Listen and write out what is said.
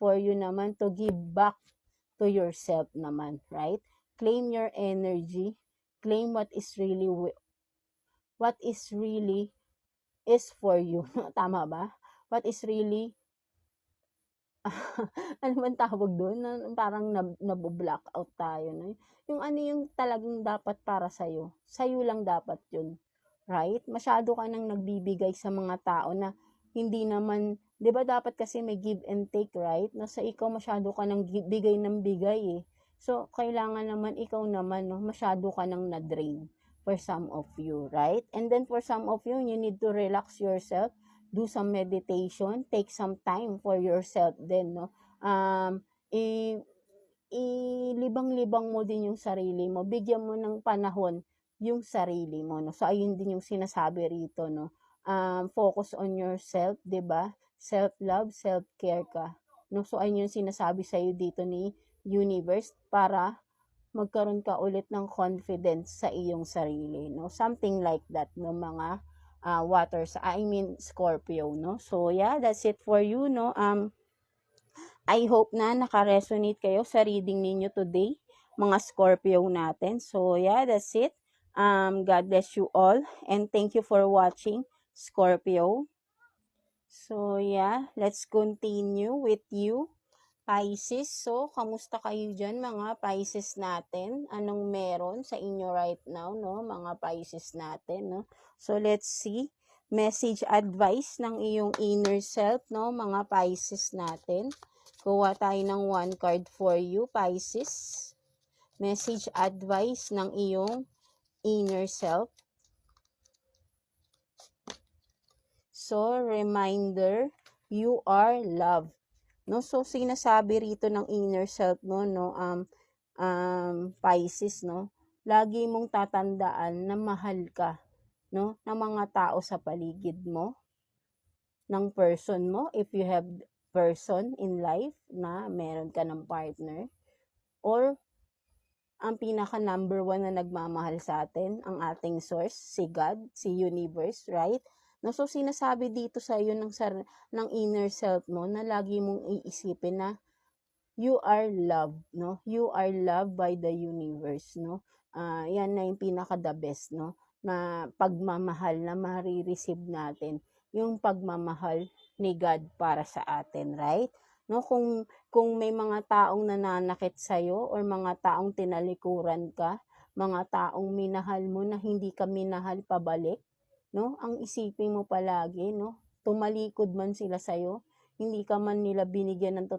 for you naman to give back to yourself naman, right? Claim your energy, claim what is really is for you. Tama ba? What is really ano man tawag doon? Na, parang nabo-block out tayo. No? Yung ano yung talagang dapat para sa'yo. Sa'yo lang dapat yun. Right? Masyado ka nang nagbibigay sa mga tao na hindi naman, di ba dapat kasi may give and take, right? Nasa ikaw masyado ka nang bigay ng bigay eh. So, kailangan naman ikaw naman, no? Masyado ka nang na-drain for some of you, right? And then for some of you, you need to relax yourself, do some meditation, take some time for yourself din, no? Ilibang-libang mo din yung sarili mo, bigyan mo ng panahon yung sarili mo, no? So, ayun din yung sinasabi rito, no? Focus on yourself, 'di ba? Self-love, self-care ka, no? So, ayun yung sinasabi sa iyo dito ni universe para magkaroon ka ulit ng confidence sa iyong sarili, no? Something like that, no, mga Scorpio, no? So, yeah, that's it for you, no? I hope na naka-resonate kayo sa reading ninyo today, mga Scorpio natin. So, yeah, that's it. God bless you all, and thank you for watching, Scorpio. So, yeah, let's continue with you, Pisces. So, kamusta kayo dyan, mga Pisces natin? Anong meron sa inyo right now, no? Mga Pisces natin, no? So, let's see. Message advice ng iyong inner self, no? Mga Pisces natin. Kuha tayo ng one card for you, Pisces. Message advice ng iyong inner self. So, reminder, you are loved. No, so sinasabi rito ng inner self mo, no, Pisces, no, lagi mong tatandaan na mahal ka, no, ng mga tao sa paligid mo, ng person mo, if you have person in life na meron ka ng partner, or ang pinaka number 1 na nagmamahal sa atin, ang ating source, si God, si universe, right? No, so sinasabi dito sa iyo ng inner self mo na lagi mong iisipin na you are loved, no? You are loved by the universe, no? Yan na yung pinaka the best, no? Na pagmamahal na marireceive natin, yung pagmamahal ni God para sa atin, right? No, kung may mga taong nananakit sa iyo or mga taong tinalikuran ka, mga taong minahal mo na hindi ka minahal pabalik, no? Ang isipin mo palagi, no? Tumalikod man sila sa iyo, hindi ka man nila binigyan ng